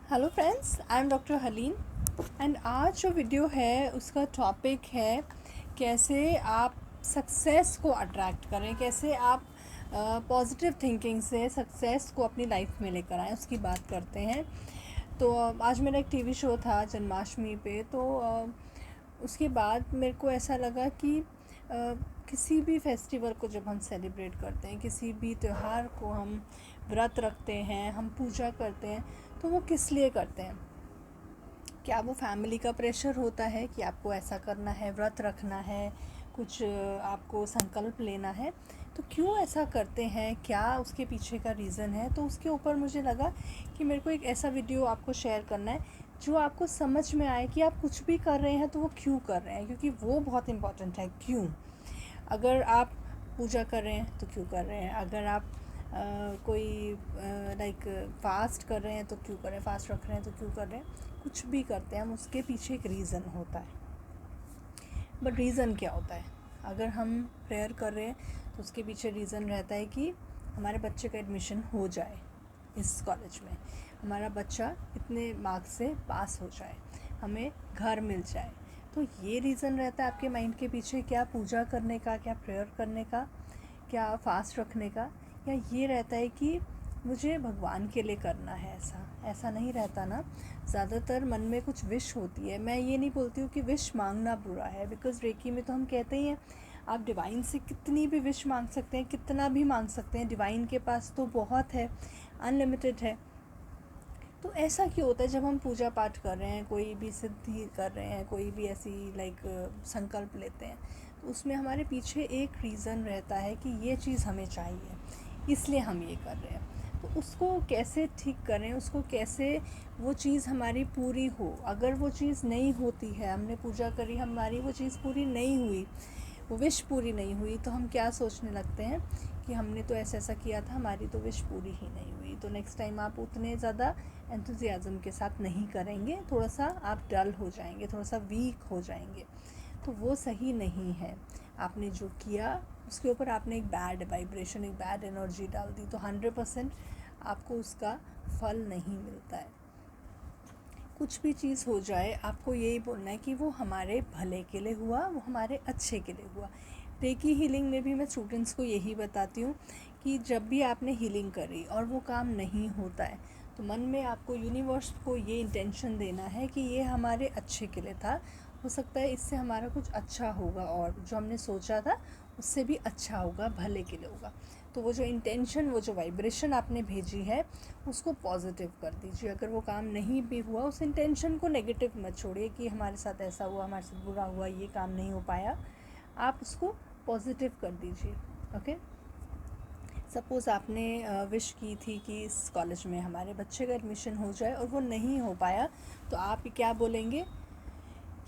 Hello friends, I am doctor Haleen and आज जो video है उसका टॉपिक है कैसे आप सक्सेस को अट्रैक्ट करें, कैसे आप पॉजिटिव थिंकिंग से सक्सेस को अपनी लाइफ में लेकर आएँ, उसकी बात करते हैं। तो आज मेरा एक टीवी शो था जन्माष्टमी पे, तो उसके बाद मेरे को ऐसा लगा कि किसी भी फेस्टिवल को जब हम सेलिब्रेट करते हैं, किसी भी त्यौहार को हम व्रत रखते हैं, हम पूजा करते हैं, तो वो किस लिए करते हैं? क्या वो फैमिली का प्रेशर होता है कि आपको ऐसा करना है, व्रत रखना है, कुछ आपको संकल्प लेना है? तो क्यों ऐसा करते हैं, क्या उसके पीछे का रीज़न है? तो उसके ऊपर मुझे लगा कि मेरे को एक ऐसा वीडियो आपको शेयर करना है जो आपको समझ में आए कि आप कुछ भी कर रहे हैं तो वो क्यों कर रहे हैं, क्योंकि वो बहुत इम्पॉर्टेंट है। क्यों? अगर आप पूजा कर रहे हैं तो क्यों कर रहे हैं? अगर आप कोई लाइक फास्ट कर रहे हैं तो क्यों कर रहे हैं? फास्ट रख रहे हैं तो क्यों कर रहे हैं? कुछ भी करते हैं हम, उसके पीछे एक रीज़न होता है। बट रीज़न क्या होता है? अगर हम प्रेयर कर रहे हैं तो उसके पीछे रीज़न रहता है कि हमारे बच्चे का एडमिशन हो जाए इस कॉलेज में, हमारा बच्चा इतने मार्क्स से पास हो जाए, हमें घर मिल जाए। तो ये रीज़न रहता है आपके माइंड के पीछे, क्या पूजा करने का, क्या प्रेयर करने का, क्या फास्ट रखने का, या ये रहता है कि मुझे भगवान के लिए करना है? ऐसा नहीं रहता ना। ज़्यादातर मन में कुछ विश होती है। मैं ये नहीं बोलती हूँ कि विश मांगना बुरा है, बिकॉज़ रेकी में तो हम कहते ही हैं आप डिवाइन से कितनी भी विश मांग सकते हैं, कितना भी मांग सकते हैं। डिवाइन के पास तो बहुत है, अनलिमिटेड है। तो ऐसा क्यों होता है जब हम पूजा पाठ कर रहे हैं, कोई भी सिद्धि कर रहे हैं, कोई भी ऐसी लाइक संकल्प लेते हैं, तो उसमें हमारे पीछे एक रीज़न रहता है कि ये चीज़ हमें चाहिए, इसलिए हम ये कर रहे हैं। तो उसको कैसे ठीक करें, उसको कैसे वो चीज़ हमारी पूरी हो? अगर वो चीज़ नहीं होती है, हमने पूजा करी, हमारी वो चीज़ पूरी नहीं हुई, वो विश पूरी नहीं हुई, तो हम क्या सोचने लगते हैं कि हमने तो ऐसा ऐसा किया था, हमारी तो विश पूरी ही नहीं हुई। तो नेक्स्ट टाइम आप उतने ज़्यादा एंथुजियाज़म के साथ नहीं करेंगे, थोड़ा सा आप डल हो जाएंगे, थोड़ा सा वीक हो जाएंगे। तो वो सही नहीं है। आपने जो किया उसके ऊपर आपने एक बैड वाइब्रेशन, एक बैड एनर्जी डाल दी, तो 100% आपको उसका फल नहीं मिलता है। कुछ भी चीज़ हो जाए, आपको यही बोलना है कि वो हमारे भले के लिए हुआ, वो हमारे अच्छे के लिए हुआ। रेकी हीलिंग में भी मैं स्टूडेंट्स को यही बताती हूँ कि जब भी आपने हीलिंग करी और वो काम नहीं होता है, तो मन में आपको यूनिवर्स को ये इंटेंशन देना है कि ये हमारे अच्छे के लिए था, हो सकता है इससे हमारा कुछ अच्छा होगा, और जो हमने सोचा था उससे भी अच्छा होगा, भले के लिए होगा। तो वो जो इंटेंशन, वो जो वाइब्रेशन आपने भेजी है, उसको पॉजिटिव कर दीजिए। अगर वो काम नहीं भी हुआ, उस इंटेंशन को नेगेटिव मत छोड़िए कि हमारे साथ ऐसा हुआ, हमारे साथ बुरा हुआ, ये काम नहीं हो पाया। आप उसको पॉजिटिव कर दीजिए। ओके, सपोज़ आपने विश की थी कि इस कॉलेज में हमारे बच्चे का एडमिशन हो जाए और वो नहीं हो पाया, तो आप क्या बोलेंगे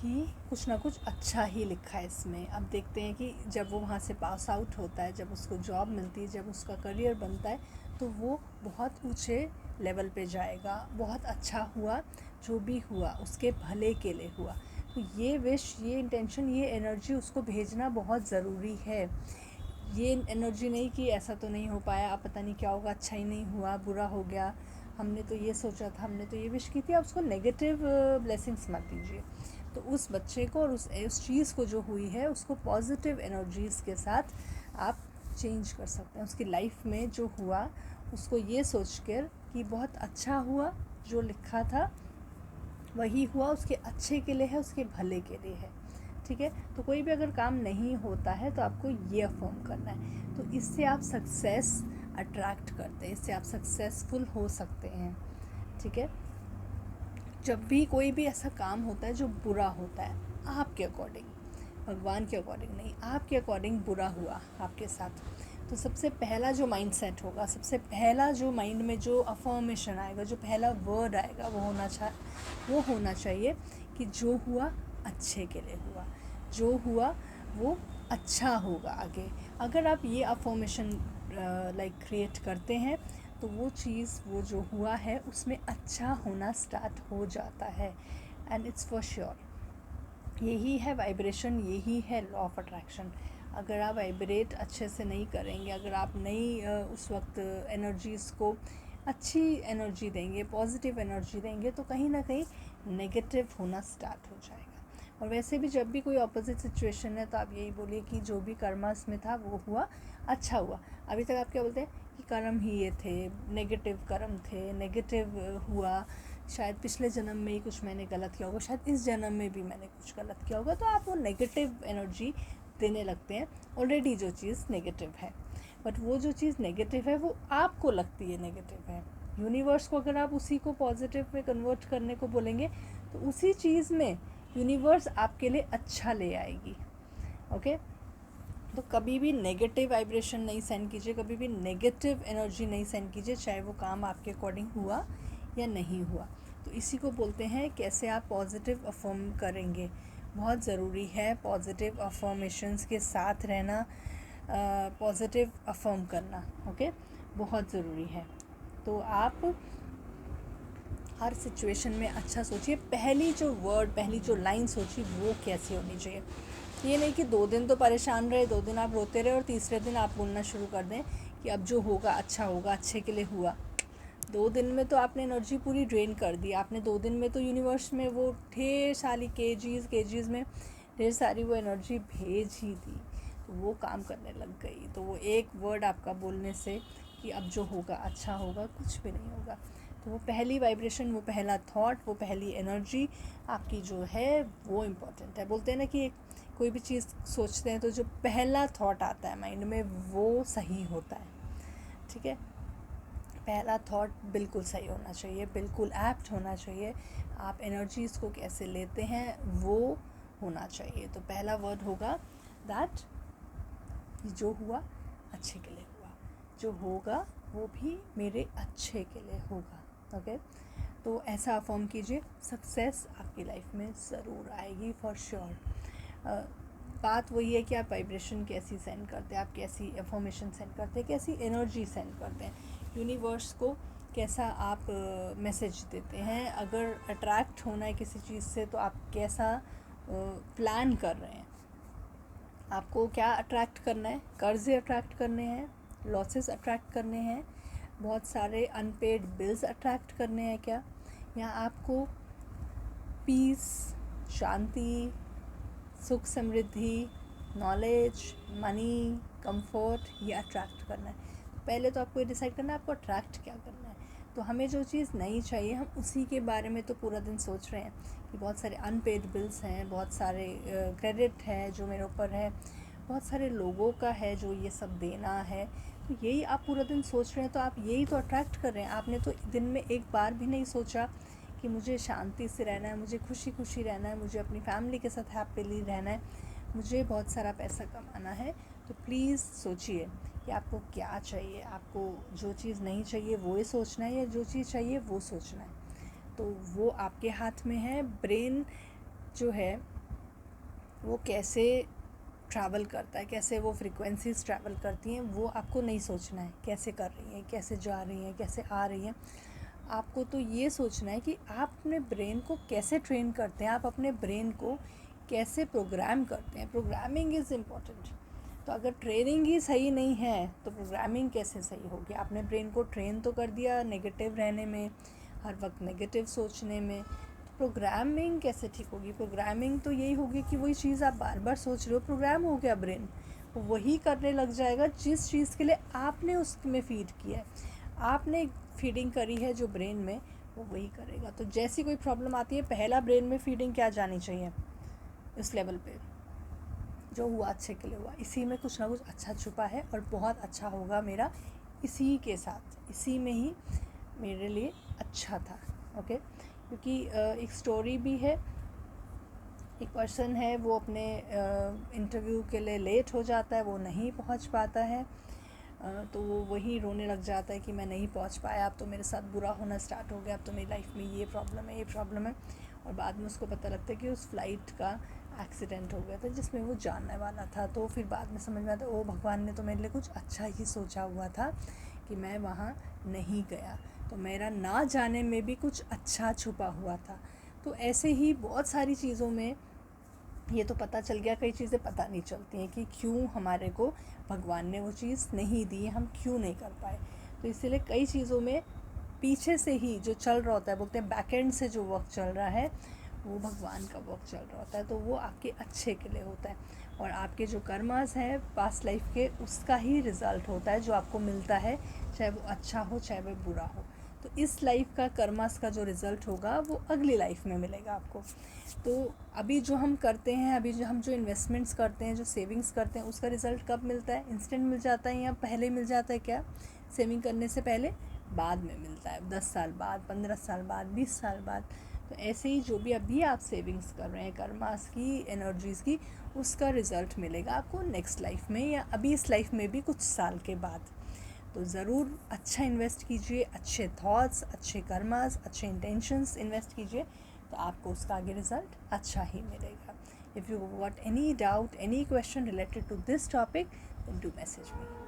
कि कुछ ना कुछ अच्छा ही लिखा है इसमें। अब देखते हैं कि जब वो वहाँ से पास आउट होता है, जब उसको जॉब मिलती है, जब उसका करियर बनता है, तो वो बहुत ऊंचे लेवल पे जाएगा। बहुत अच्छा हुआ, जो भी हुआ उसके भले के लिए हुआ। तो ये विश, ये इंटेंशन, ये एनर्जी उसको भेजना बहुत ज़रूरी है। ये एनर्जी नहीं कि ऐसा तो नहीं हो पाया, अब पता नहीं क्या होगा, अच्छा ही नहीं हुआ, बुरा हो गया, हमने तो ये सोचा था, हमने तो ये विश की थी। आप उसको नेगेटिव ब्लेसिंग्स मत दीजिए। तो उस बच्चे को और उस चीज़ को जो हुई है, उसको पॉजिटिव एनर्जीज़ के साथ आप चेंज कर सकते हैं। उसकी लाइफ में जो हुआ उसको ये सोच कर कि बहुत अच्छा हुआ, जो लिखा था वही हुआ, उसके अच्छे के लिए है, उसके भले के लिए है। ठीक है? तो कोई भी अगर काम नहीं होता है तो आपको ये अफर्म करना है। तो इससे आप सक्सेस अट्रैक्ट करते हैं, इससे आप सक्सेसफुल हो सकते हैं। ठीक है? जब भी कोई भी ऐसा काम होता है जो बुरा होता है, आपके अकॉर्डिंग, भगवान के अकॉर्डिंग नहीं, आपके अकॉर्डिंग बुरा हुआ आपके साथ, तो सबसे पहला जो माइंड सेट होगा, सबसे पहला जो माइंड में जो अफर्मेशन आएगा, जो पहला वर्ड आएगा, वो होना चाहिए कि जो हुआ अच्छे के लिए हुआ, जो हुआ वो अच्छा होगा आगे। अगर आप ये अफर्मेशन लाइक क्रिएट करते हैं, तो वो चीज़, वो जो हुआ है उसमें अच्छा होना स्टार्ट हो जाता है। एंड इट्स फॉर श्योर, यही है वाइब्रेशन, यही है लॉ ऑफ अट्रैक्शन। अगर आप वाइब्रेट अच्छे से नहीं करेंगे, अगर आप नहीं उस वक्त एनर्जीज़ को अच्छी एनर्जी देंगे, पॉजिटिव एनर्जी देंगे, तो कहीं ना कहीं नेगेटिव होना स्टार्ट हो जाएगा। और वैसे भी जब भी कोई ऑपोजिट सिचुएशन है तो आप यही बोलिए कि जो भी कर्मा में था वो हुआ, अच्छा हुआ। अभी तक आप क्या बोलते हैं कि कर्म ही ये थे, नेगेटिव कर्म थे, नेगेटिव हुआ, शायद पिछले जन्म में ही कुछ मैंने गलत किया होगा, शायद इस जन्म में भी मैंने कुछ गलत किया होगा, तो आप वो नेगेटिव एनर्जी देने लगते हैं ऑलरेडी जो चीज़ नेगेटिव है। बट वो जो चीज़ नेगेटिव है वो आपको लगती है नेगेटिव है। यूनिवर्स को अगर आप उसी को पॉजिटिव में कन्वर्ट करने को बोलेंगे तो उसी चीज़ में यूनिवर्स आपके लिए अच्छा ले आएगी। ओके, तो कभी भी नेगेटिव वाइब्रेशन नहीं सेंड कीजिए, कभी भी नेगेटिव एनर्जी नहीं सेंड कीजिए, चाहे वो काम आपके अकॉर्डिंग हुआ या नहीं हुआ। तो इसी को बोलते हैं कैसे आप पॉजिटिव अफर्म करेंगे। बहुत ज़रूरी है पॉजिटिव अफर्मेशंस के साथ रहना, पॉजिटिव अफर्म करना। ओके, बहुत ज़रूरी है। तो आप हर सिचुएशन में अच्छा सोचिए। पहली जो लाइन सोची वो कैसी होनी चाहिए। ये नहीं कि 2 दिन तो परेशान रहे, 2 दिन आप रोते रहे और तीसरे दिन आप बोलना शुरू कर दें कि अब जो होगा अच्छा होगा, अच्छे के लिए हुआ। 2 दिन में तो आपने एनर्जी पूरी ड्रेन कर दी। आपने 2 दिन में तो यूनिवर्स में वो ढेर सारी केजीज़ में ढेर सारी वो एनर्जी भेज ही दी, तो वो काम करने लग गई। तो वो एक वर्ड आपका बोलने से कि अब जो होगा अच्छा होगा, कुछ भी नहीं होगा। तो वो पहली वाइब्रेशन, वो पहला थॉट, वो पहली एनर्जी आपकी जो है वो इम्पॉर्टेंट है। बोलते हैं ना कि कोई भी चीज़ सोचते हैं तो जो पहला थॉट आता है माइंड में वो सही होता है। ठीक है, पहला थॉट बिल्कुल सही होना चाहिए, बिल्कुल एप्ट होना चाहिए। आप एनर्जीज़ को कैसे लेते हैं वो होना चाहिए। तो पहला वर्ड होगा दैट, जो हुआ अच्छे के लिए हुआ, जो होगा वो भी मेरे अच्छे के लिए होगा। ओके, तो ऐसा अफर्म कीजिए, सक्सेस आपकी लाइफ में ज़रूर आएगी फॉर श्योर। बात वही है कि आप वाइब्रेशन कैसी सेंड करते हैं, आप कैसी अफर्मेशन सेंड करते हैं, कैसी एनर्जी सेंड करते हैं, यूनिवर्स को कैसा आप मैसेज देते हैं। अगर अट्रैक्ट होना है किसी चीज़ से तो आप कैसा प्लान कर रहे हैं। आपको क्या अट्रैक्ट करना है? कर्ज़े अट्रैक्ट करने हैं, लॉसेस अट्रैक्ट करने हैं, बहुत सारे अनपेड बिल्स अट्रैक्ट करने हैं क्या, या आपको पीस, शांति, सुख, समृद्धि, नॉलेज, मनी, कंफर्ट, ये अट्रैक्ट करना है? तो पहले तो आपको ये डिसाइड करना है आपको अट्रैक्ट क्या करना है। तो हमें जो चीज़ नहीं चाहिए हम उसी के बारे में तो पूरा दिन सोच रहे हैं कि बहुत सारे अनपेड बिल्स हैं, बहुत सारे क्रेडिट है जो मेरे ऊपर है, बहुत सारे लोगों का है जो ये सब देना है। तो यही आप पूरा दिन सोच रहे हैं, तो आप यही तो अट्रैक्ट कर रहे हैं। आपने तो दिन में एक बार भी नहीं सोचा कि मुझे शांति से रहना है, मुझे खुशी खुशी रहना है, मुझे अपनी फैमिली के साथ हैप्पीली रहना है, मुझे बहुत सारा पैसा कमाना है। तो प्लीज़ सोचिए कि आपको क्या चाहिए। आपको जो चीज़ नहीं चाहिए वो ही सोचना है, या जो चीज़ चाहिए वो सोचना है। तो वो आपके हाथ में है। ब्रेन जो है वो कैसे ट्रैवल करता है, कैसे वो फ्रीक्वेंसीज ट्रैवल करती हैं, वो आपको नहीं सोचना है कैसे कर रही हैं, कैसे जा रही हैं, कैसे आ रही हैं। आपको तो ये सोचना है कि आप अपने ब्रेन को कैसे ट्रेन करते हैं, आप अपने ब्रेन को कैसे प्रोग्राम करते हैं। Programming is important. तो अगर ट्रेनिंग ही सही नहीं है तो प्रोग्रामिंग कैसे सही होगी? आपने ब्रेन को ट्रेन तो कर दिया नेगेटिव रहने में, हर वक्त नेगेटिव सोचने में, तो प्रोग्रामिंग कैसे ठीक होगी? प्रोग्रामिंग तो यही होगी कि वही चीज़ आप बार बार सोच रहे हो, प्रोग्राम हो गया ब्रेन, वो वही करने लग जाएगा जिस चीज़ के लिए आपने उसमें फीड किया है। आपने फीडिंग करी है जो ब्रेन में, वो वही करेगा। तो जैसी कोई प्रॉब्लम आती है पहला ब्रेन में फीडिंग क्या जानी चाहिए? इस लेवल पे जो हुआ अच्छे के लिए हुआ, इसी में कुछ ना कुछ अच्छा छुपा है और बहुत अच्छा होगा मेरा इसी के साथ, इसी में ही मेरे लिए अच्छा था। ओके, क्योंकि एक स्टोरी भी है। एक पर्सन है वो अपने इंटरव्यू के लिए लेट हो जाता है, वो नहीं पहुंच पाता है। तो वो वहीं रोने लग जाता है कि मैं नहीं पहुंच पाया, अब तो मेरे साथ बुरा होना स्टार्ट हो गया, अब तो मेरी लाइफ में ये प्रॉब्लम है, ये प्रॉब्लम है। और बाद में उसको पता लगता है कि उस फ्लाइट का एक्सीडेंट हो गया था जिसमें वो जानने वाला था। तो फिर बाद में समझ में आता ओ भगवान ने तो मेरे लिए कुछ अच्छा ही सोचा हुआ था कि मैं वहाँ नहीं गया, तो मेरा ना जाने में भी कुछ अच्छा छुपा हुआ था। तो ऐसे ही बहुत सारी चीज़ों में ये तो पता चल गया, कई चीज़ें पता नहीं चलती हैं कि क्यों हमारे को भगवान ने वो चीज़ नहीं दी, हम क्यों नहीं कर पाए। तो इसीलिए कई चीज़ों में पीछे से ही जो चल रहा होता है, बोलते हैं बैक एंड से जो वर्क चल रहा है वो भगवान का वर्क चल रहा होता है, तो वो आपके अच्छे के लिए होता है। और आपके जो कर्मास है पास्ट लाइफ के, उसका ही रिज़ल्ट होता है जो आपको मिलता है, चाहे वो अच्छा हो चाहे वो बुरा हो। तो इस लाइफ का कर्मास का जो रिज़ल्ट होगा वो अगली लाइफ में मिलेगा आपको। तो अभी जो हम करते हैं, अभी जो हम इन्वेस्टमेंट्स करते हैं, जो सेविंग्स करते हैं, उसका रिज़ल्ट कब मिलता है? इंस्टेंट मिल जाता है या पहले मिल जाता है? क्या सेविंग करने से पहले? बाद में मिलता है, 10 साल बाद, 15 साल बाद, 20 साल बाद। तो ऐसे ही जो भी अभी आप सेविंग्स कर रहे हैं कर्मास की, एनर्जीज़ की, उसका रिज़ल्ट मिलेगा आपको नेक्स्ट लाइफ में या अभी इस लाइफ में भी कुछ साल के बाद। तो ज़रूर अच्छा इन्वेस्ट कीजिए, अच्छे थॉट्स, अच्छे कर्मास, अच्छे इंटेंशंस इन्वेस्ट कीजिए, तो आपको उसका आगे रिज़ल्ट अच्छा ही मिलेगा। If you got any doubt, any question related to this topic, then do message me.